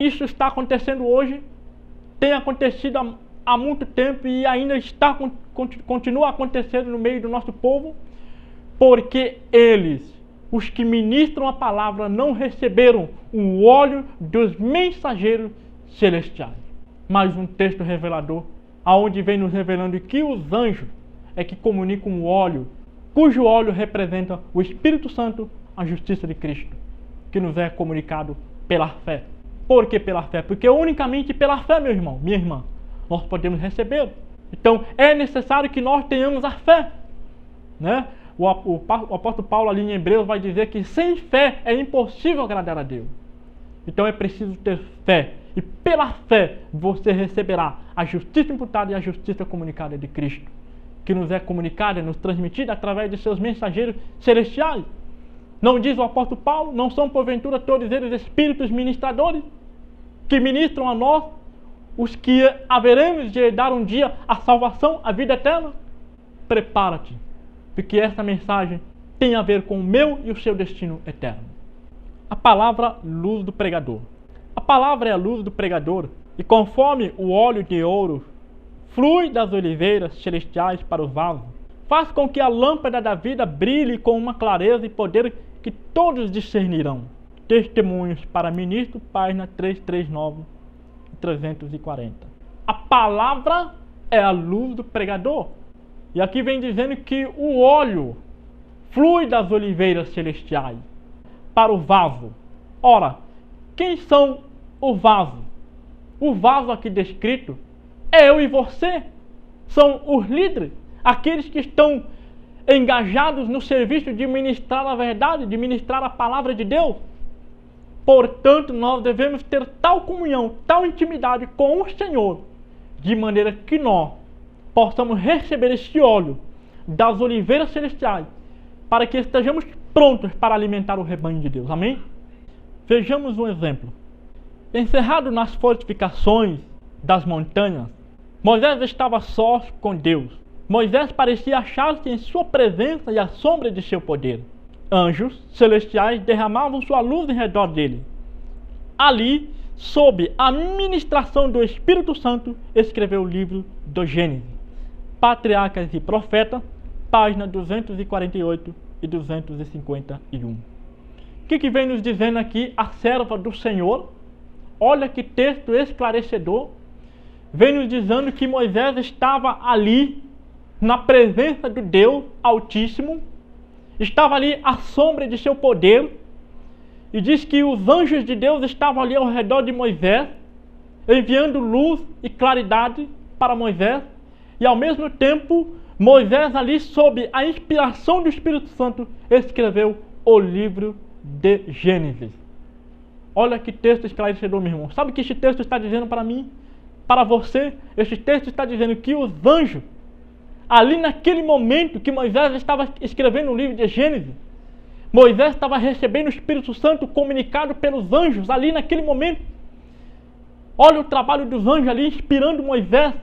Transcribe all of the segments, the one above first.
Isso está acontecendo hoje, tem acontecido há muito tempo e ainda continua acontecendo no meio do nosso povo, porque eles, os que ministram a palavra, não receberam o óleo dos mensageiros celestiais. Mais um texto revelador, aonde vem nos revelando que os anjos é que comunicam o óleo, cujo óleo representa o Espírito Santo, a justiça de Cristo, que nos é comunicado pela fé. Por que pela fé? Porque unicamente pela fé, meu irmão, minha irmã, nós podemos receber. Então é necessário que nós tenhamos a fé, né? O apóstolo Paulo ali em Hebreus vai dizer que sem fé é impossível agradar a Deus. Então é preciso ter fé. E pela fé você receberá a justiça imputada e a justiça comunicada de Cristo, que nos é comunicada, nos transmitida através de seus mensageiros celestiais. Não diz o apóstolo Paulo, não são porventura todos eles espíritos ministradores, que ministram a nós, os que haveremos de dar um dia a salvação, a vida eterna? Prepara-te, porque essa mensagem tem a ver com o meu e o seu destino eterno. A palavra luz do pregador. A palavra é a luz do pregador, e conforme o óleo de ouro flui das oliveiras celestiais para o vaso, faz com que a lâmpada da vida brilhe com uma clareza e poder que todos discernirão. Testemunhos para ministro, página 339 e 340. A palavra é a luz do pregador. E aqui vem dizendo que o óleo flui das oliveiras celestiais para o vaso. Ora, quem são o vaso? O vaso aqui descrito é eu e você. São os líderes, aqueles que estão engajados no serviço de ministrar a verdade, de ministrar a palavra de Deus. Portanto, nós devemos ter tal comunhão, tal intimidade com o Senhor, de maneira que nós possamos receber esse óleo das oliveiras celestiais, para que estejamos prontos para alimentar o rebanho de Deus. Amém? Vejamos um exemplo. Encerrado nas fortificações das montanhas, Moisés estava sós com Deus. Moisés parecia achar-se em sua presença e à sombra de seu poder. Anjos celestiais derramavam sua luz em redor dele. Ali, sob a ministração do Espírito Santo, escreveu o livro do Gênesis. Patriarcas e Profetas, página 248 e 251. O que vem nos dizendo aqui a serva do Senhor? Olha que texto esclarecedor. Vem nos dizendo que Moisés estava ali, na presença do Deus Altíssimo, estava ali à sombra de seu poder, e diz que os anjos de Deus estavam ali ao redor de Moisés, enviando luz e claridade para Moisés, e ao mesmo tempo, Moisés ali, sob a inspiração do Espírito Santo, escreveu o livro de Gênesis. Olha que texto esclarecedor, meu irmão. Sabe o que este texto está dizendo para mim? Para você? Este texto está dizendo que os anjos, ali naquele momento que Moisés estava escrevendo o livro de Gênesis, Moisés estava recebendo o Espírito Santo comunicado pelos anjos ali naquele momento. Olha o trabalho dos anjos ali inspirando Moisés,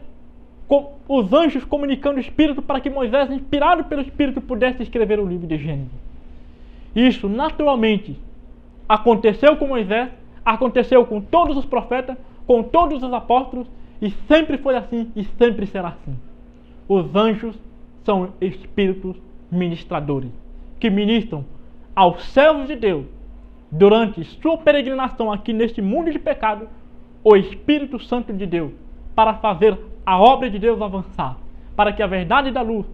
com os anjos comunicando o Espírito para que Moisés, inspirado pelo Espírito, pudesse escrever o livro de Gênesis. Isso naturalmente aconteceu com Moisés, aconteceu com todos os profetas, com todos os apóstolos, e sempre foi assim e sempre será assim. Os anjos são espíritos ministradores, que ministram aos servos de Deus, durante sua peregrinação aqui neste mundo de pecado, o Espírito Santo de Deus, para fazer a obra de Deus avançar, para que a verdade da luz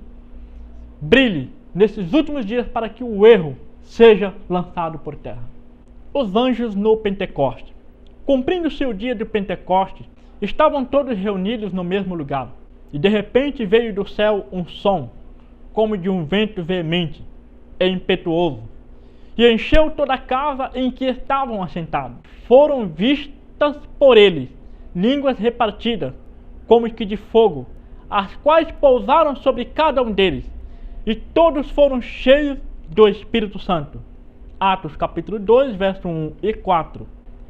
brilhe nesses últimos dias, para que o erro seja lançado por terra. Os anjos no Pentecoste. Cumprindo seu dia de Pentecoste, estavam todos reunidos no mesmo lugar. E de repente veio do céu um som, como de um vento veemente e impetuoso, e encheu toda a casa em que estavam assentados. Foram vistas por eles línguas repartidas, como que de fogo, as quais pousaram sobre cada um deles, e todos foram cheios do Espírito Santo. Atos capítulo 2, verso 1 e 4.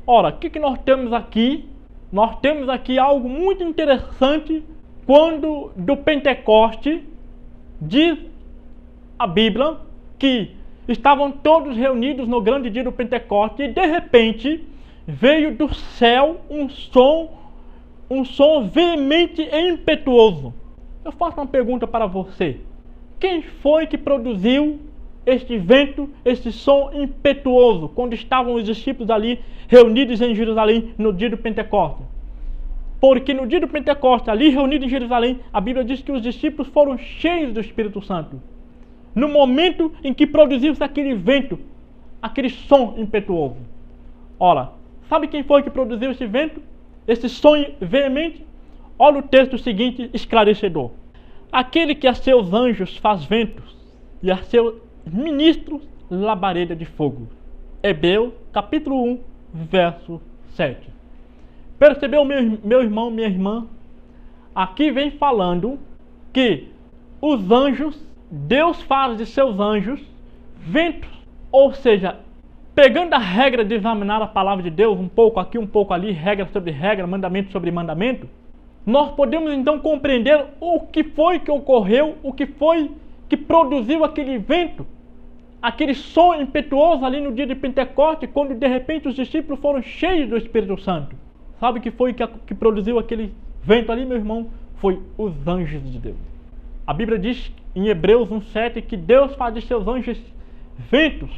Ora, o que nós temos aqui? Nós temos aqui algo muito interessante. Quando do Pentecoste, diz a Bíblia que estavam todos reunidos no grande dia do Pentecoste, e de repente veio do céu um som veemente e impetuoso. Eu faço uma pergunta para você. Quem foi que produziu este vento, este som impetuoso, quando estavam os discípulos ali reunidos em Jerusalém no dia do Pentecostes? Porque no dia do Pentecostes, ali reunidos em Jerusalém, a Bíblia diz que os discípulos foram cheios do Espírito Santo. No momento em que produziu-se aquele vento, aquele som impetuoso. Ora, sabe quem foi que produziu esse vento? Esse som veemente? Olha o texto seguinte, esclarecedor. Aquele que a seus anjos faz ventos e a seus ministros labareda de fogo. Hebreus capítulo 1, verso 7. Percebeu, meu irmão, minha irmã? Aqui vem falando que os anjos, Deus faz de seus anjos ventos. Ou seja, pegando a regra de examinar a palavra de Deus, um pouco aqui, um pouco ali, regra sobre regra, mandamento sobre mandamento, nós podemos então compreender o que foi que ocorreu, o que foi que produziu aquele vento, aquele som impetuoso ali no dia de Pentecostes, quando de repente os discípulos foram cheios do Espírito Santo. Sabe o que foi que produziu aquele vento ali, meu irmão? Foi os anjos de Deus. A Bíblia diz em Hebreus 1,7 que Deus faz de seus anjos ventos.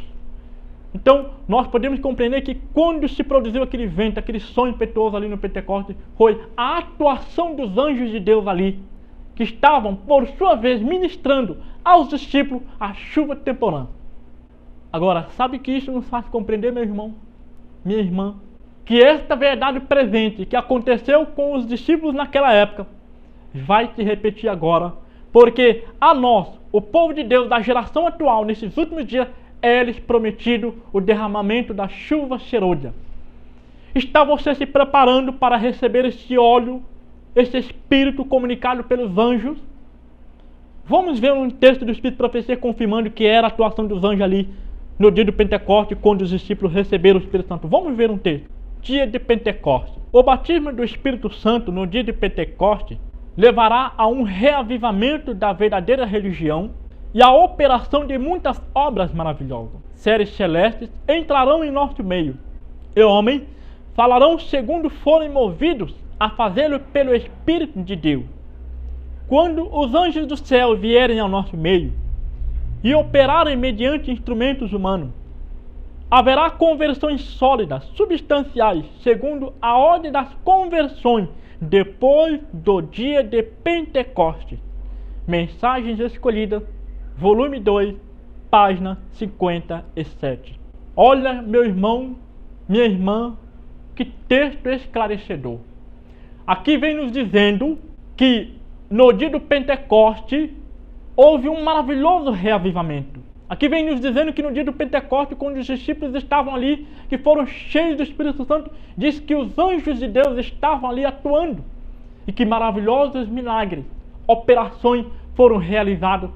Então, nós podemos compreender que quando se produziu aquele vento, aquele som impetuoso ali no Pentecostes, foi a atuação dos anjos de Deus ali, que estavam, por sua vez, ministrando aos discípulos a chuva temporã. Agora, sabe que isso nos faz compreender, meu irmão, minha irmã, que esta verdade presente que aconteceu com os discípulos naquela época, vai se repetir agora, porque a nós, o povo de Deus da geração atual, nesses últimos dias, é-lhes prometido o derramamento da chuva serôdia. Está você se preparando para receber esse óleo, esse Espírito comunicado pelos anjos? Vamos ver um texto do Espírito de Profecia confirmando que era a atuação dos anjos ali no dia do Pentecostes, quando os discípulos receberam o Espírito Santo. Vamos ver um texto. Dia de Pentecostes. O batismo do Espírito Santo no dia de Pentecostes levará a um reavivamento da verdadeira religião e a operação de muitas obras maravilhosas. Seres celestes entrarão em nosso meio, e homens falarão segundo forem movidos a fazê-lo pelo Espírito de Deus. Quando os anjos do céu vierem ao nosso meio e operarem mediante instrumentos humanos, haverá conversões sólidas, substanciais, segundo a ordem das conversões, depois do dia de Pentecostes. Mensagens escolhidas, volume 2, página 57. Olha, meu irmão, minha irmã, que texto esclarecedor. Aqui vem nos dizendo que no dia do Pentecoste houve um maravilhoso reavivamento. Aqui vem nos dizendo que no dia do Pentecostes, quando os discípulos estavam ali, que foram cheios do Espírito Santo, diz que os anjos de Deus estavam ali atuando. E que maravilhosos milagres, operações foram realizadas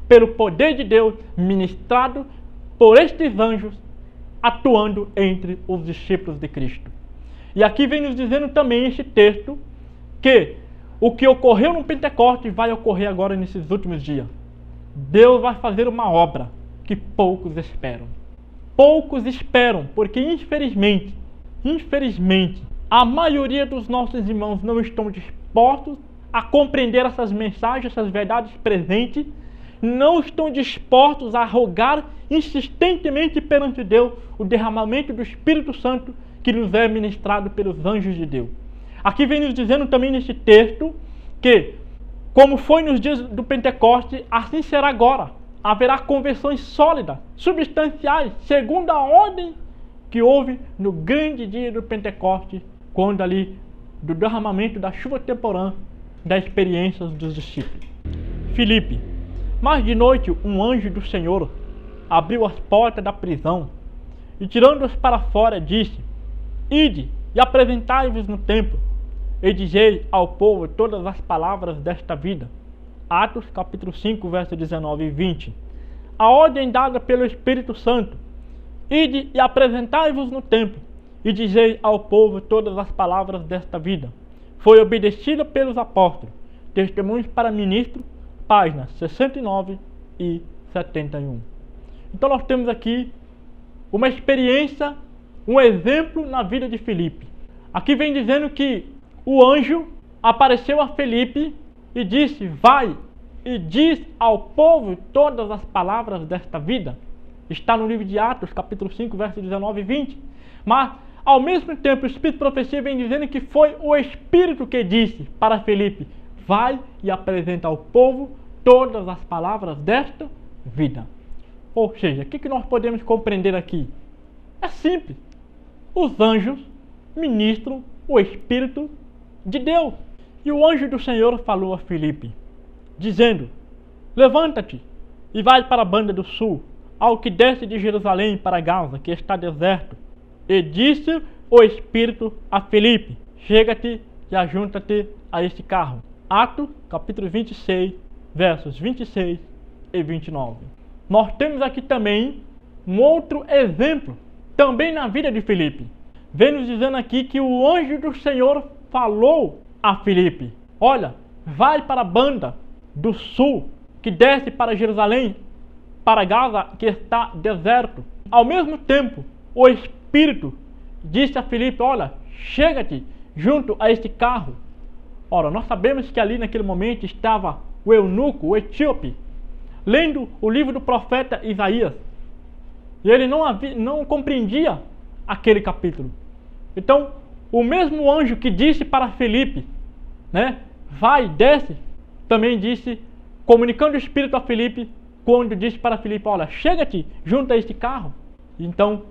pelo poder de Deus, ministrado por estes anjos, atuando entre os discípulos de Cristo. E aqui vem nos dizendo também este texto, que o que ocorreu no Pentecostes vai ocorrer agora nesses últimos dias. Deus vai fazer uma obra que poucos esperam. Poucos esperam, porque infelizmente, a maioria dos nossos irmãos não estão dispostos a compreender essas mensagens, essas verdades presentes, não estão dispostos a rogar insistentemente perante Deus o derramamento do Espírito Santo que nos é ministrado pelos anjos de Deus. Aqui vem nos dizendo também nesse texto que, como foi nos dias do Pentecoste, assim será agora. Haverá conversões sólidas, substanciais, segundo a ordem que houve no grande dia do Pentecoste, quando ali do derramamento da chuva temporã, das experiências dos discípulos. Filipe, mas de noite um anjo do Senhor abriu as portas da prisão e, tirando-os para fora, disse: Ide e apresentai-vos no templo, e dizei ao povo todas as palavras desta vida. Atos capítulo 5, versos 19 e 20. A ordem dada pelo Espírito Santo: Ide e apresentai-vos no templo, e dizei ao povo todas as palavras desta vida, foi obedecida pelos apóstolos. Testemunhos para ministro, páginas 69 e 71. Então nós temos aqui uma experiência um exemplo na vida de Filipe. Aqui vem dizendo que o anjo apareceu a Filipe e disse: vai e diz ao povo todas as palavras desta vida. Está no livro de Atos, capítulo 5, versos 19 e 20. Mas, ao mesmo tempo, o Espírito de Profecia vem dizendo que foi o Espírito que disse para Filipe: vai e apresenta ao povo todas as palavras desta vida. Ou seja, o que nós podemos compreender aqui? É simples. Os anjos ministram o Espírito de Deus. E o anjo do Senhor falou a Filipe, dizendo: levanta-te e vai para a banda do sul, ao que desce de Jerusalém para Gaza, que está deserto. E disse o Espírito a Filipe: chega-te e ajunta-te a este carro. Atos, capítulo 26, versos 26 e 29. Nós temos aqui também um outro exemplo, também na vida de Filipe. Vem nos dizendo aqui que o anjo do Senhor falou a Filipe: olha, vai para a banda do sul, que desce para Jerusalém, para Gaza, que está deserto. Ao mesmo tempo, o Espírito disse a Filipe: olha, chega-te junto a este carro. Ora, nós sabemos que ali naquele momento estava o eunuco, o etíope, lendo o livro do profeta Isaías. E ele não compreendia aquele capítulo. Então, o mesmo anjo que disse para Filipe, vai, desce, também disse, comunicando o Espírito a Filipe, quando disse para Filipe: olha, chega-te junto a este carro. Então,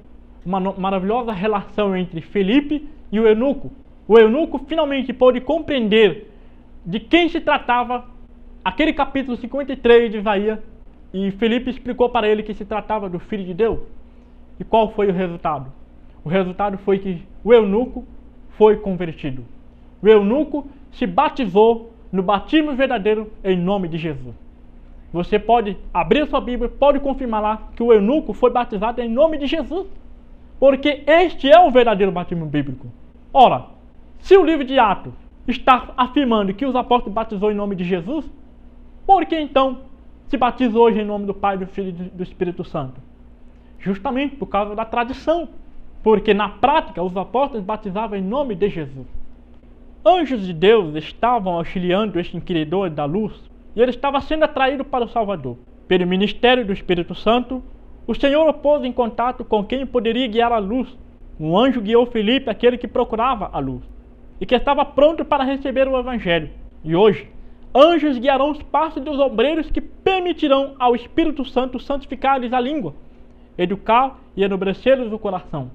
uma maravilhosa relação entre Filipe e o eunuco. O eunuco finalmente pôde compreender de quem se tratava aquele capítulo 53 de Isaías, e Filipe explicou para ele que se tratava do Filho de Deus. E qual foi o resultado? O resultado foi que o eunuco foi convertido. O eunuco se batizou no batismo verdadeiro em nome de Jesus. Você pode abrir a sua Bíblia, pode confirmar lá que o eunuco foi batizado em nome de Jesus, porque este é o verdadeiro batismo bíblico. Ora, se o livro de Atos está afirmando que os apóstolos batizou em nome de Jesus, por que então se batiza hoje em nome do Pai, do Filho e do Espírito Santo? Justamente por causa da tradição, porque na prática os apóstolos batizavam em nome de Jesus. Anjos de Deus estavam auxiliando este inquiridor da luz, e ele estava sendo atraído para o Salvador. Pelo ministério do Espírito Santo, o Senhor o pôs em contato com quem poderia guiar a luz. Um anjo guiou Filipe, aquele que procurava a luz, e que estava pronto para receber o Evangelho. E hoje, anjos guiarão os passos dos obreiros que permitirão ao Espírito Santo santificar-lhes a língua, educar e enobrecer-lhes o coração.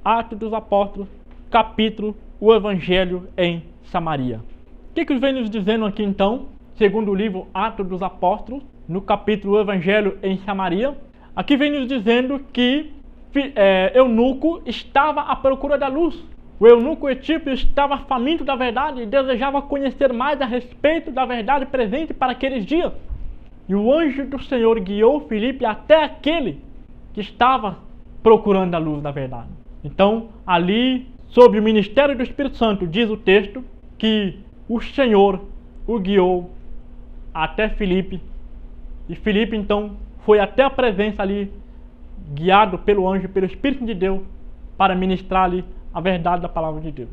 Atos dos Apóstolos, capítulo, o Evangelho em Samaria. O que vem nos dizendo aqui então, segundo o livro Atos dos Apóstolos, no capítulo o Evangelho em Samaria? Aqui vem nos dizendo que eunuco estava à procura da luz. O eunuco etíope estava faminto da verdade e desejava conhecer mais a respeito da verdade presente para aqueles dias. E o anjo do Senhor guiou Filipe até aquele que estava procurando a luz da verdade. Então, ali, sob o ministério do Espírito Santo, diz o texto que o Senhor o guiou até Filipe. E Filipe, então, foi até a presença ali, guiado pelo anjo, pelo Espírito de Deus, para ministrar-lhe a verdade da palavra de Deus.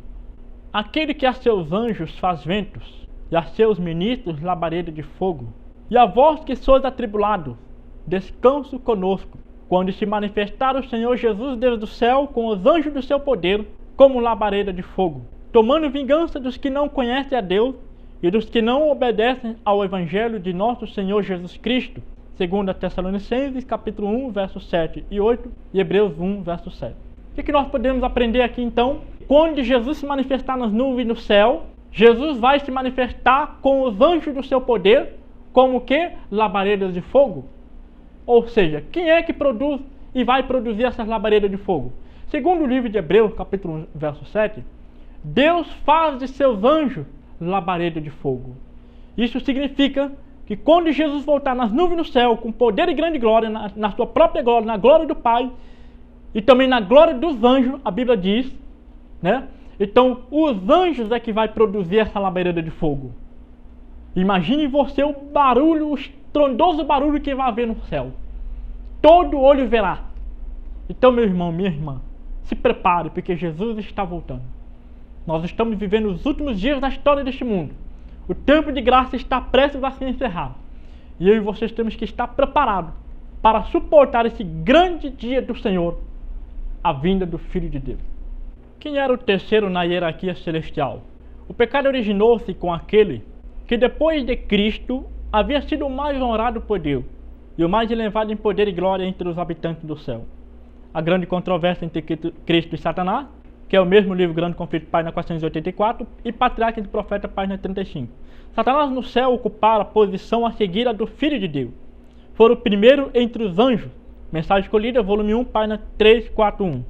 Aquele que a seus anjos faz ventos, e a seus ministros labareda de fogo, e a vós que sois atribulados, descanso conosco, quando se manifestar o Senhor Jesus desde o céu com os anjos do seu poder, como labareda de fogo, tomando vingança dos que não conhecem a Deus e dos que não obedecem ao Evangelho de nosso Senhor Jesus Cristo, segundo a Tessalonicenses, capítulo 1, versos 7 e 8, e Hebreus 1, verso 7. O que nós podemos aprender aqui então? Quando Jesus se manifestar nas nuvens no céu, Jesus vai se manifestar com os anjos do seu poder, como que? Labaredas de fogo. Ou seja, quem é que produz e vai produzir essas labaredas de fogo? Segundo o livro de Hebreus, capítulo 1, verso 7, Deus faz de seus anjos labareda de fogo. Isso significa que quando Jesus voltar nas nuvens no céu, com poder e grande glória, na sua própria glória, na glória do Pai, e também na glória dos anjos, a Bíblia diz, Então, os anjos é que vai produzir essa labareda de fogo. Imagine você o barulho, o estrondoso barulho que vai haver no céu. Todo olho verá. Então, meu irmão, minha irmã, se prepare, porque Jesus está voltando. Nós estamos vivendo os últimos dias da história deste mundo. O tempo de graça está prestes a se encerrar. E eu e vocês temos que estar preparados para suportar esse grande dia do Senhor, a vinda do Filho de Deus. Quem era o terceiro na hierarquia celestial? O pecado originou-se com aquele que depois de Cristo havia sido o mais honrado por Deus e o mais elevado em poder e glória entre os habitantes do céu. A grande controvérsia entre Cristo e Satanás, que é o mesmo livro Grande Conflito, página 484, e Patriarca e Profeta, página 35. Satanás no céu ocupara a posição a seguir a do Filho de Deus. Foi o primeiro entre os anjos. Mensagem escolhida, volume 1, página 341.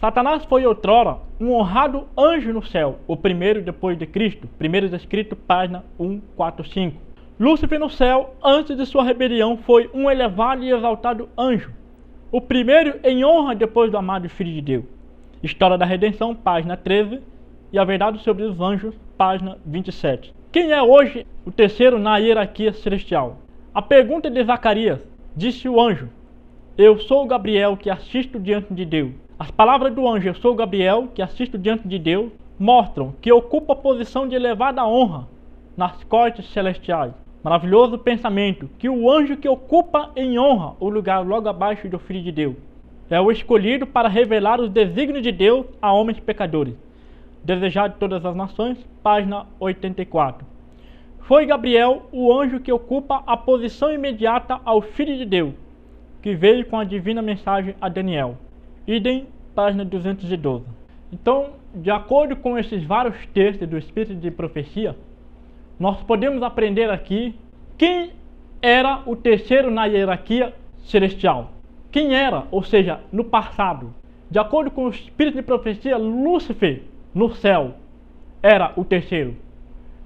Satanás foi outrora um honrado anjo no céu, o primeiro depois de Cristo. Primeiros escritos, página 145. Lúcifer no céu, antes de sua rebelião, foi um elevado e exaltado anjo, o primeiro em honra depois do amado Filho de Deus. História da Redenção, página 13, e a Verdade sobre os Anjos, página 27. Quem é hoje o terceiro na hierarquia celestial? A pergunta de Zacarias, disse o anjo: eu sou Gabriel que assisto diante de Deus. As palavras do anjo, eu sou Gabriel que assisto diante de Deus, mostram que ocupa a posição de elevada honra nas cortes celestiais. Maravilhoso pensamento, que o anjo que ocupa em honra o lugar logo abaixo do Filho de Deus é o escolhido para revelar os desígnios de Deus a homens pecadores. Desejado de todas as nações, página 84. Foi Gabriel o anjo que ocupa a posição imediata ao Filho de Deus, que veio com a divina mensagem a Daniel. Idem, página 212. Então, de acordo com esses vários textos do Espírito de Profecia, nós podemos aprender aqui quem era o terceiro na hierarquia celestial. Quem era, ou seja, no passado. De acordo com o Espírito de Profecia, Lúcifer no céu era o terceiro.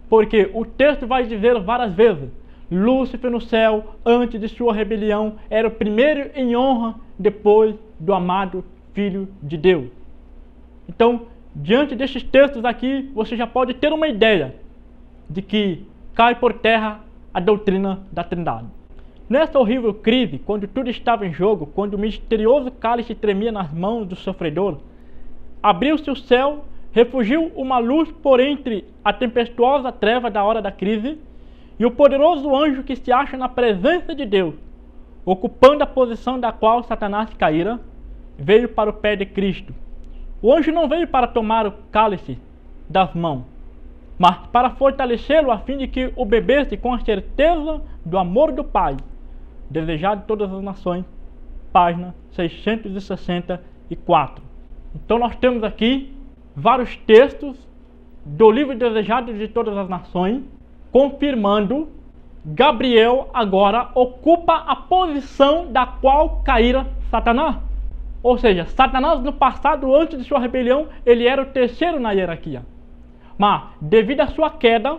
Porque o texto vai dizer várias vezes: Lúcifer no céu, antes de sua rebelião, era o primeiro em honra depois do amado Filho de Deus. Então, diante destes textos aqui, você já pode ter uma ideia de que cai por terra a doutrina da Trindade. Nessa horrível crise, quando tudo estava em jogo, quando o misterioso cálice tremia nas mãos do sofredor, abriu-se o céu, refugiu uma luz por entre a tempestuosa treva da hora da crise, e o poderoso anjo que se acha na presença de Deus, ocupando a posição da qual Satanás caíra, veio para o pé de Cristo. O anjo não veio para tomar o cálice das mãos, mas para fortalecê-lo a fim de que o bebesse com a certeza do amor do Pai. Desejado de todas as nações, página 664. Então nós temos aqui vários textos do livro Desejado de Todas as Nações, confirmando Gabriel agora ocupa a posição da qual caíra Satanás. Ou seja, Satanás no passado, antes de sua rebelião, ele era o terceiro na hierarquia. Mas, devido à sua queda,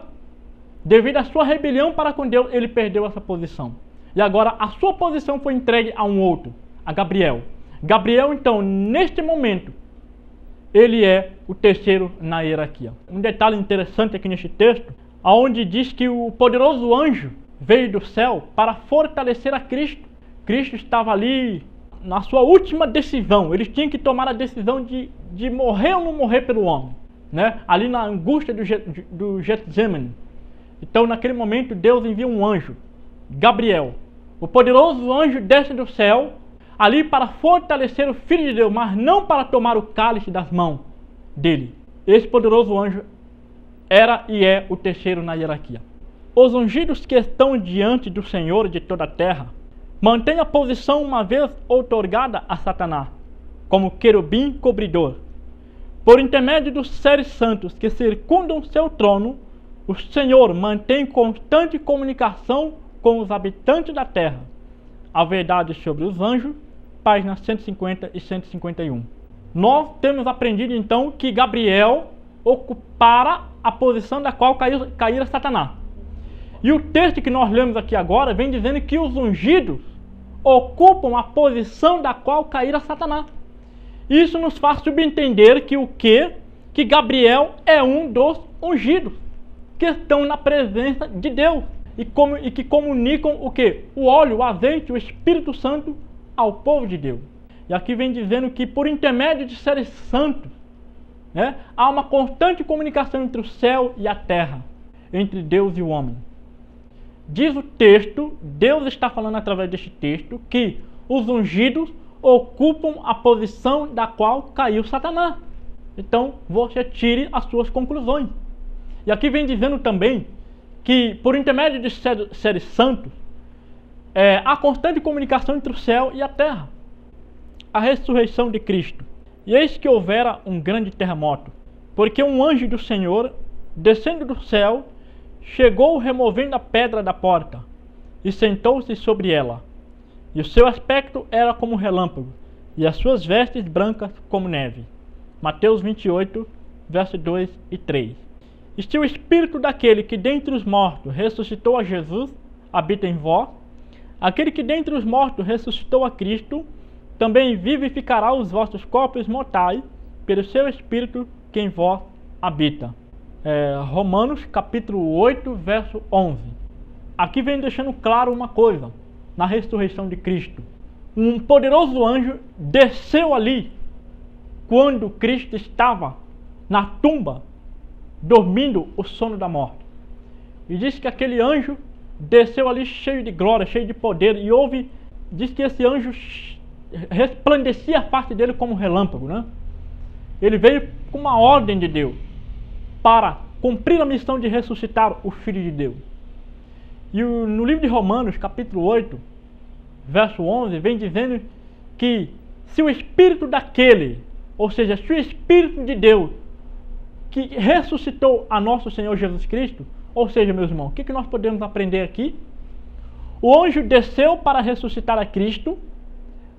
devido à sua rebelião para com Deus, ele perdeu essa posição. E agora a sua posição foi entregue a um outro, a Gabriel. Gabriel, então, neste momento, ele é o terceiro na hierarquia. Um detalhe interessante aqui neste texto, onde diz que o poderoso anjo veio do céu para fortalecer a Cristo. Cristo estava ali na sua última decisão. Ele tinha que tomar a decisão de morrer ou não morrer pelo homem, né? Ali na angústia do Getsemane. Então, naquele momento, Deus envia um anjo, Gabriel. O poderoso anjo desce do céu ali para fortalecer o Filho de Deus, mas não para tomar o cálice das mãos dele. Esse poderoso anjo era e é o terceiro na hierarquia. Os ungidos que estão diante do Senhor de toda a terra mantêm a posição uma vez outorgada a Satanás, como querubim cobridor. Por intermédio dos seres santos que circundam seu trono, o Senhor mantém constante comunicação com os habitantes da terra. A verdade sobre os anjos, páginas 150 e 151. Nós temos aprendido então que Gabriel ocupara a posição da qual caíra Satanás. E o texto que nós lemos aqui agora vem dizendo que os ungidos ocupam a posição da qual caíra Satanás. Isso nos faz subentender que que Gabriel é um dos ungidos, que estão na presença de Deus e que comunicam o quê? O óleo, o azeite, o Espírito Santo ao povo de Deus. E aqui vem dizendo que por intermédio de seres santos, né, há uma constante comunicação entre o céu e a terra, entre Deus e o homem. Diz o texto, Deus está falando através deste texto, que os ungidos ocupam a posição da qual caiu Satanás. Então você tire as suas conclusões. E aqui vem dizendo também que por intermédio de seres santos, há constante comunicação entre o céu e a terra. A ressurreição de Cristo. E eis que houvera um grande terremoto, porque um anjo do Senhor, descendo do céu, chegou removendo a pedra da porta, e sentou-se sobre ela. E o seu aspecto era como relâmpago, e as suas vestes brancas como neve. Mateus 28, versos 2 e 3. E se o Espírito daquele que dentre os mortos ressuscitou a Jesus habita em vós, aquele que dentre os mortos ressuscitou a Cristo, também vivificará os vossos corpos mortais pelo seu Espírito que em vós habita. Romanos capítulo 8, verso 11. Aqui vem deixando claro uma coisa, na ressurreição de Cristo. Um poderoso anjo desceu ali, quando Cristo estava na tumba, dormindo o sono da morte. E diz que aquele anjo desceu ali cheio de glória, cheio de poder, e diz que esse anjo resplandecia a face dele como um relâmpago, né? Ele veio com uma ordem de Deus para cumprir a missão de ressuscitar o Filho de Deus. E no livro de Romanos, capítulo 8, verso 11, vem dizendo que se o Espírito daquele, ou seja, se o Espírito de Deus que ressuscitou a nosso Senhor Jesus Cristo, ou seja, meus irmãos, o que nós podemos aprender aqui? O anjo desceu para ressuscitar a Cristo,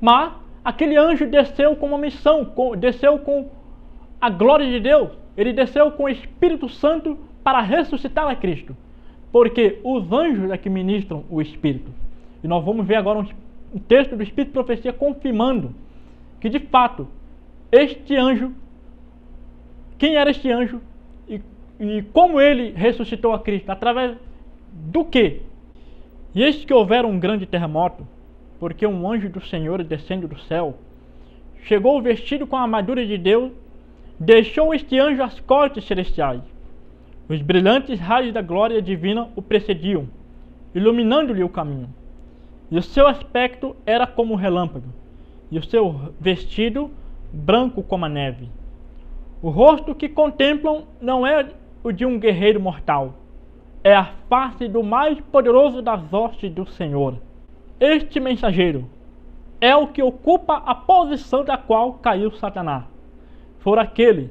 mas aquele anjo desceu com uma missão, desceu com a glória de Deus. Ele desceu com o Espírito Santo para ressuscitar a Cristo. Porque os anjos é que ministram o Espírito. E nós vamos ver agora um texto do Espírito de Profecia confirmando que de fato este anjo, quem era este anjo e como ele ressuscitou a Cristo, através do quê? E eis que houvera um grande terremoto, porque um anjo do Senhor descendo do céu, chegou vestido com a armadura de Deus, deixou este anjo as cortes celestiais. Os brilhantes raios da glória divina o precediam, iluminando-lhe o caminho. E o seu aspecto era como um relâmpago, e o seu vestido branco como a neve. O rosto que contemplam não é o de um guerreiro mortal, é a face do mais poderoso das hostes do Senhor. Este mensageiro é o que ocupa a posição da qual caiu Satanás. For aquele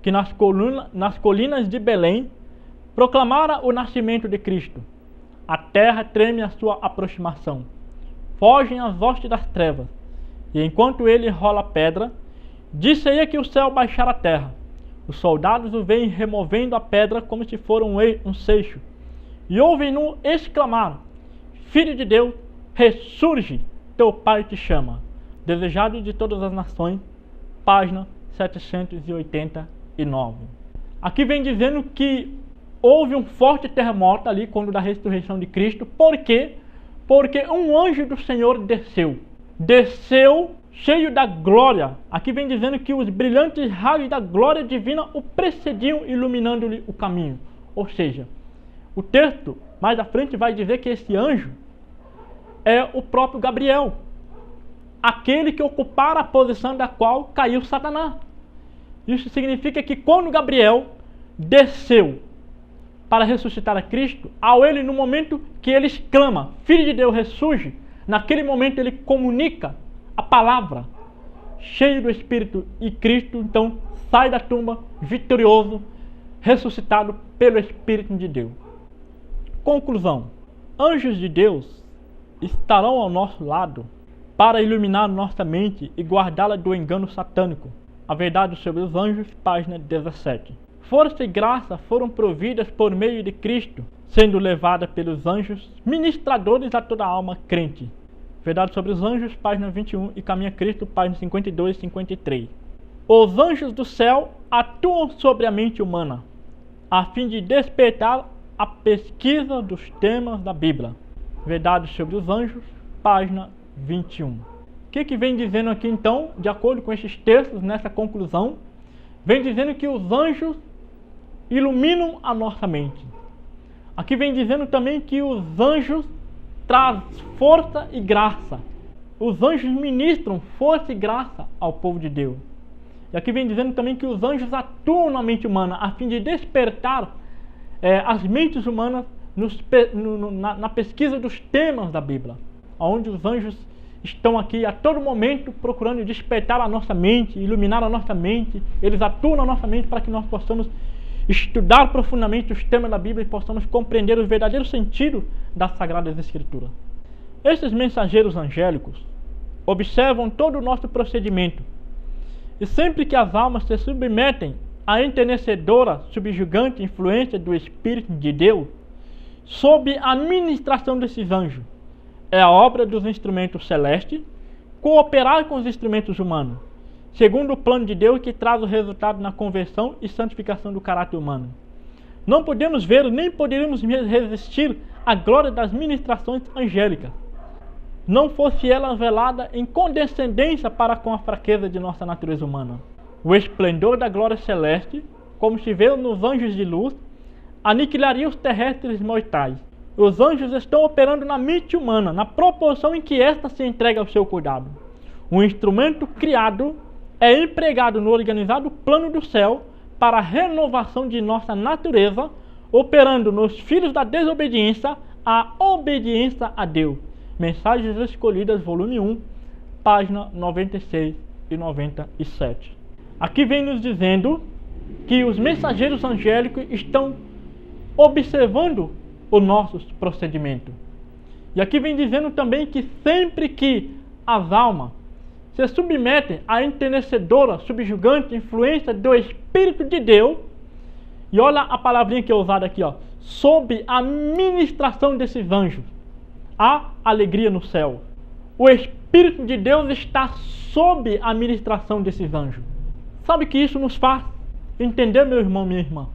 que nas colinas de Belém proclamara o nascimento de Cristo. A terra treme à sua aproximação. Fogem as hostes das trevas. E enquanto ele rola a pedra, disse-ia que o céu baixara a terra. Os soldados o veem removendo a pedra como se for um seixo. E ouvem-no exclamar: Filho de Deus, ressurge, teu Pai te chama. Desejado de todas as nações, página 789. Aqui vem dizendo que houve um forte terremoto ali quando da ressurreição de Cristo. Por quê? Porque um anjo do Senhor desceu cheio da glória. Aqui vem dizendo que os brilhantes raios da glória divina o precediam, iluminando-lhe o caminho. Ou seja, o texto mais à frente vai dizer que esse anjo é o próprio Gabriel, aquele que ocupara a posição da qual caiu Satanás. Isso significa que quando Gabriel desceu para ressuscitar a Cristo, no momento que ele exclama, Filho de Deus, ressurge, naquele momento ele comunica a palavra, cheio do Espírito, e Cristo então sai da tumba vitorioso, ressuscitado pelo Espírito de Deus. Conclusão: anjos de Deus estarão ao nosso lado para iluminar nossa mente e guardá-la do engano satânico. A verdade sobre os anjos, página 17. Força e graça foram providas por meio de Cristo, sendo levada pelos anjos ministradores a toda alma crente. Verdade sobre os anjos, página 21, e Caminho a Cristo, página 52 e 53. Os anjos do céu atuam sobre a mente humana, a fim de despertar a pesquisa dos temas da Bíblia. Verdade sobre os anjos, página 21. que vem dizendo aqui então, de acordo com esses textos, nessa conclusão? Vem dizendo que os anjos iluminam a nossa mente. Aqui vem dizendo também que os anjos trazem força e graça. Os anjos ministram força e graça ao povo de Deus. E aqui vem dizendo também que os anjos atuam na mente humana a fim de despertar as mentes humanas na pesquisa dos temas da Bíblia, onde os anjos estão aqui a todo momento procurando despertar a nossa mente, iluminar a nossa mente. Eles atuam na nossa mente para que nós possamos estudar profundamente os temas da Bíblia e possamos compreender o verdadeiro sentido das Sagradas Escrituras. Esses mensageiros angélicos observam todo o nosso procedimento, e sempre que as almas se submetem à enternecedora, subjugante influência do Espírito de Deus, sob a ministração desses anjos, é a obra dos instrumentos celestes cooperar com os instrumentos humanos, segundo o plano de Deus que traz o resultado na conversão e santificação do caráter humano. Não podemos ver nem poderíamos resistir à glória das ministrações angélicas, não fosse ela velada em condescendência para com a fraqueza de nossa natureza humana. O esplendor da glória celeste, como se vê nos anjos de luz, aniquilaria os terrestres mortais. Os anjos estão operando na mente humana, na proporção em que esta se entrega ao seu cuidado. Um instrumento criado é empregado no organizado plano do céu para a renovação de nossa natureza, operando nos filhos da desobediência a obediência a Deus. Mensagens Escolhidas, volume 1, página 96 e 97. Aqui vem nos dizendo que os mensageiros angélicos estão observando o nosso procedimento. E aqui vem dizendo também que sempre que as almas se submetem à enternecedora, subjugante influência do Espírito de Deus, e olha a palavrinha que é usada aqui, ó, sob a ministração desses anjos, há alegria no céu. O Espírito de Deus está sob a ministração desses anjos. Sabe que isso nos faz entender, meu irmão, minha irmã?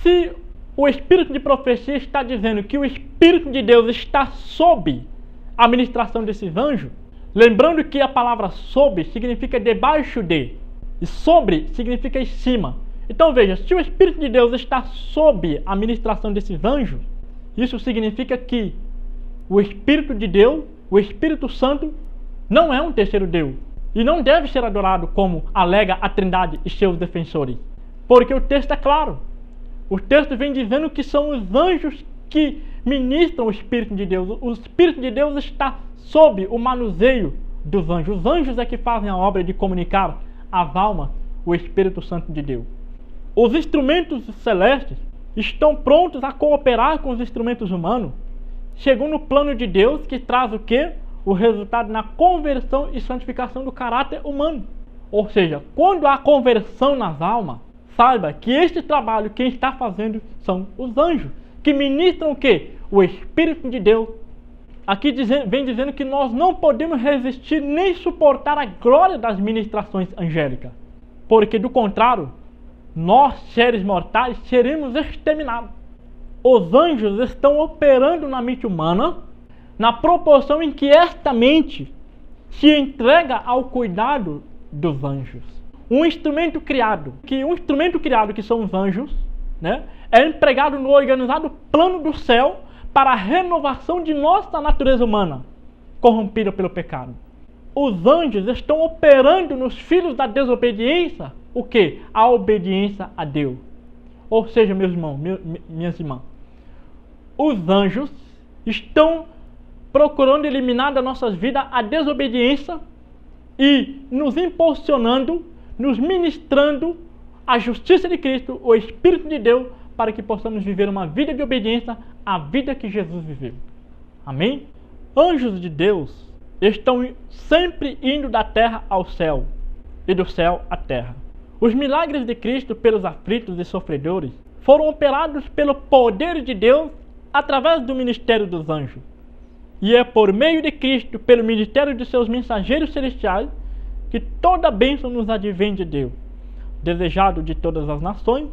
Se o Espírito de profecia está dizendo que o Espírito de Deus está sob a ministração desses anjos, lembrando que a palavra sob significa debaixo de, e sobre significa em cima. Então veja, se o Espírito de Deus está sob a ministração desses anjos, isso significa que o Espírito de Deus, o Espírito Santo, não é um terceiro Deus e não deve ser adorado como alega a Trindade e seus defensores. Porque o texto é claro. O texto vem dizendo que são os anjos que ministram o Espírito de Deus. O Espírito de Deus está sob o manuseio dos anjos. Os anjos é que fazem a obra de comunicar às almas o Espírito Santo de Deus. Os instrumentos celestes estão prontos a cooperar com os instrumentos humanos, segundo o plano de Deus, que traz o quê? O resultado na conversão e santificação do caráter humano. Ou seja, quando há conversão nas almas, saiba que este trabalho quem está fazendo são os anjos, que ministram o quê? O Espírito de Deus. Aqui vem dizendo que nós não podemos resistir nem suportar a glória das ministrações angélicas, porque do contrário, nós, seres mortais, seremos exterminados. Os anjos estão operando na mente humana na proporção em que esta mente se entrega ao cuidado dos anjos. Um instrumento criado, que são os anjos, né, é empregado no organizado plano do céu para a renovação de nossa natureza humana, corrompida pelo pecado. Os anjos estão operando nos filhos da desobediência, o quê? A obediência a Deus. Ou seja, meus irmãos, minhas irmãs, os anjos estão procurando eliminar das nossas vidas a desobediência e nos impulsionando, nos ministrando a justiça de Cristo, o Espírito de Deus, para que possamos viver uma vida de obediência à vida que Jesus viveu. Amém? Anjos de Deus estão sempre indo da terra ao céu e do céu à terra. Os milagres de Cristo pelos aflitos e sofredores foram operados pelo poder de Deus através do ministério dos anjos. E é por meio de Cristo, pelo ministério de seus mensageiros celestiais, que toda bênção nos advém de Deus. Desejado de todas as nações,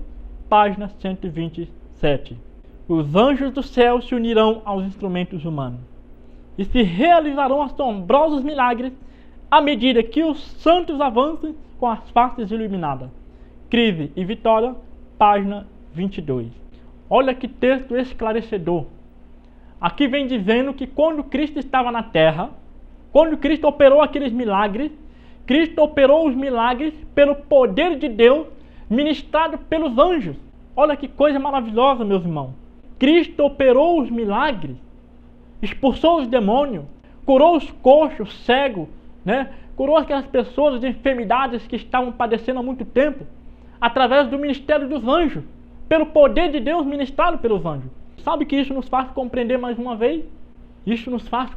página 127. Os anjos do céu se unirão aos instrumentos humanos e se realizarão assombrosos milagres à medida que os santos avançam com as faces iluminadas. Crise e Vitória, página 22. Olha que texto esclarecedor. Aqui vem dizendo que quando Cristo estava na terra, quando Cristo operou aqueles milagres, Cristo operou os milagres pelo poder de Deus, ministrado pelos anjos. Olha que coisa maravilhosa, meus irmãos. Cristo operou os milagres, expulsou os demônios, curou os coxos, cegos, curou aquelas pessoas de enfermidades que estavam padecendo há muito tempo, através do ministério dos anjos, pelo poder de Deus ministrado pelos anjos. Sabe que isso nos faz compreender mais uma vez? Isso nos faz